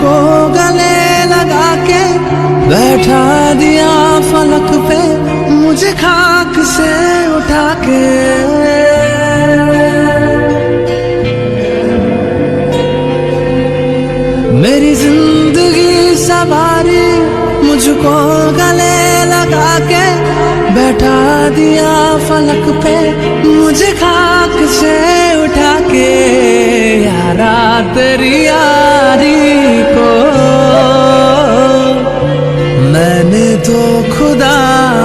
मुझको गले लगा के बैठा दिया फलक पे, मुझे खाक से उठा के। मेरी जिंदगी सवारी मुझको गले लगा के बैठा दिया फलक पे, मुझे खाक से उठा के। यारा तेरी यारी को मैंने तो खुदा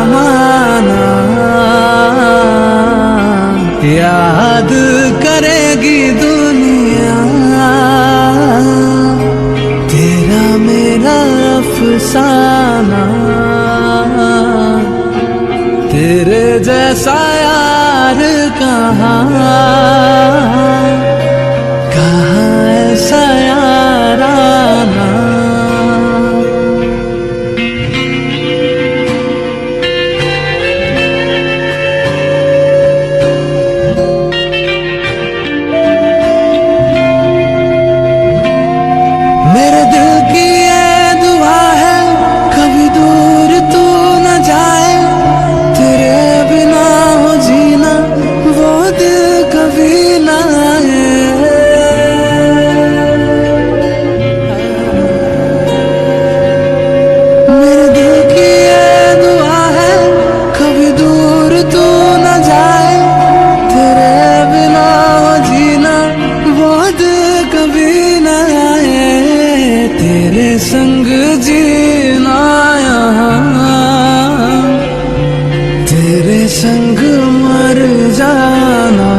माना, याद करेगी दुनिया तेरा मेरा अफसाना। तेरे जैसा यार कहाँ ऐसा याराना। मेरे दिल की ये दुआ है कभी दूर तू न जाए, तेरे बिना हो जीना वो दिल कभी ना आए। मेरे दिल की ये दुआ है कभी दूर तू न जाए, तेरे बिना हो जीना वो दिल कभी ना आए। तेरे संग जीना यहाँ, तेरे संग मर जाना,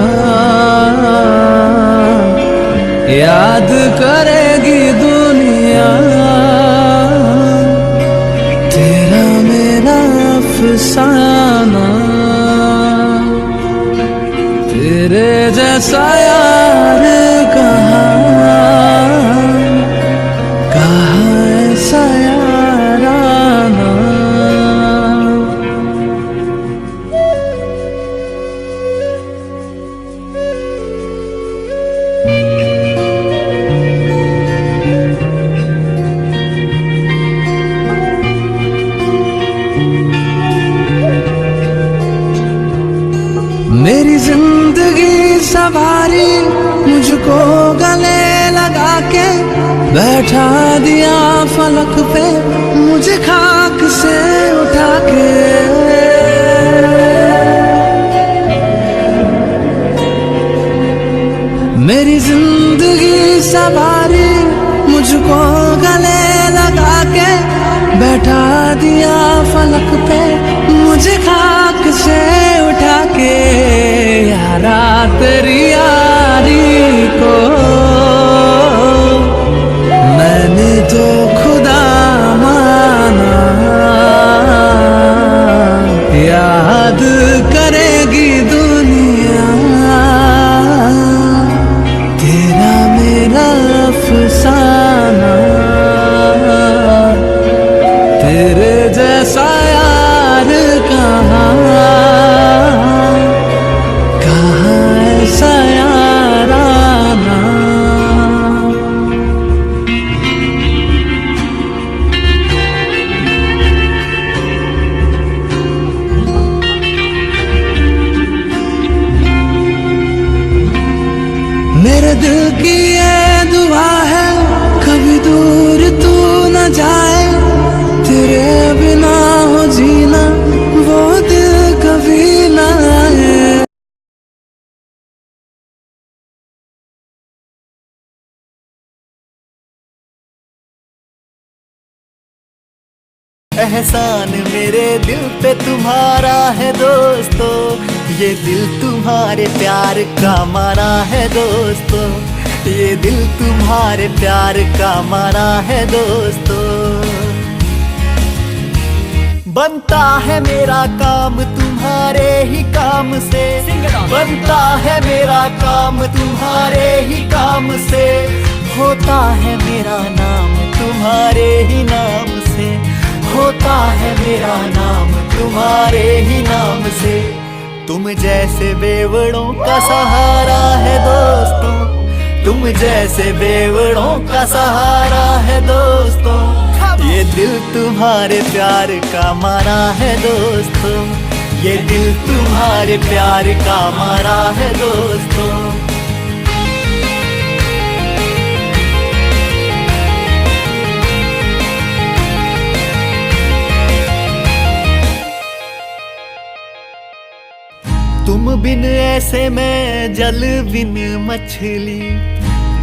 याद करेगी दुनिया तेरा मेरा अफसाना। तेरे जैसा यार कहाँ ऐसा याराना। मेरी जिंदगी सवारी मुझको गले लगा के बैठा दिया फलक पे, मुझे खाक से उठा के। मेरी जिंदगी सवारी मुझको गले लगा के बैठा दिया फलक पे, मुझे खाक से उठा के। यारा तेरी यारी को मैंने तो खुदा माना, याद करेगी दुनिया तेरा मेरा अफसाना। तेरे जैसा यार कहाँ ऐसा याराना। मेरे दिल की ये दुआ है कभी दूर तू न जाए, तेरे बिना हो जीना वो दिल कभी ना आए। एहसान मेरे दिल पे तुम्हारा है दोस्तों, ये दिल तुम्हारे प्यार का मारा है दोस्तों, ये दिल तुम्हारे प्यार का मारा है दोस्तों। बनता है मेरा काम तुम्हारे ही काम से, बनता है मेरा काम तुम्हारे ही काम से, होता है मेरा नाम तुम्हारे ही नाम से, होता है मेरा नाम तुम्हारे ही नाम से। तुम जैसे बेवड़ों का सहारा है दोस्तों, तुम जैसे बेवड़ों का सहारा है दोस्तों। ये दिल तुम्हारे प्यार का मारा है दोस्तों, ये दिल तुम्हारे प्यार का मारा है दोस्तों। तुम बिन ऐसे मैं जल बिन मछली,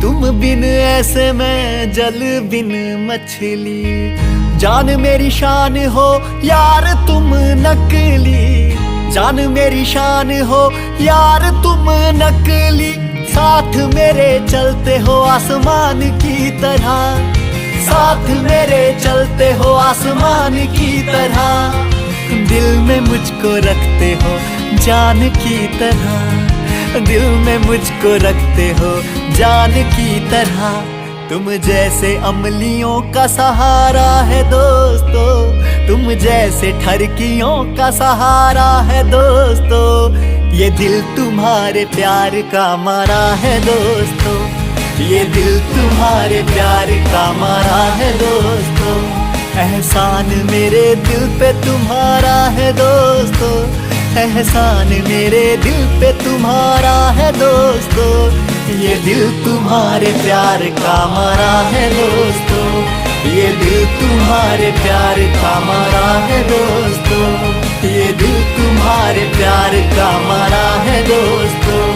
तुम बिन ऐसे मैं जल बिन मछली। जान मेरी शान हो यार तुम नकली, जान मेरी शान हो यार तुम नकली। साथ मेरे चलते हो आसमान की तरह, साथ मेरे चलते हो आसमान की तरह। दिल में मुझको रखते हो जान की तरह, दिल में मुझको रखते हो जान की तरह। तुम जैसे अमलियों का सहारा है दोस्तों, तुम जैसे ठरकियों का सहारा है दोस्तों। ये दिल तुम्हारे प्यार का मारा है दोस्तों, ये दिल तुम्हारे प्यार का मारा है दोस्तों। एहसान मेरे दिल पे तुम्हारा है दोस्तों, एहसान मेरे दिल पे तुम्हारा है दोस्तों। ये दिल तुम्हारे प्यार का मारा है दोस्तों, ये दिल तुम्हारे प्यार का मारा है दोस्तों। ये दिल तुम्हारे प्यार का मारा है दोस्तों,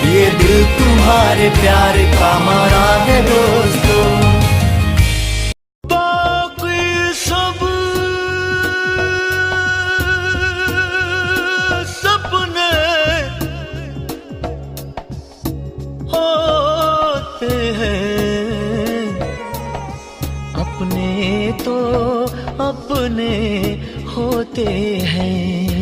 ये दिल तुम्हारे प्यार का मारा है दोस्तों। अपने तो अपने होते हैं।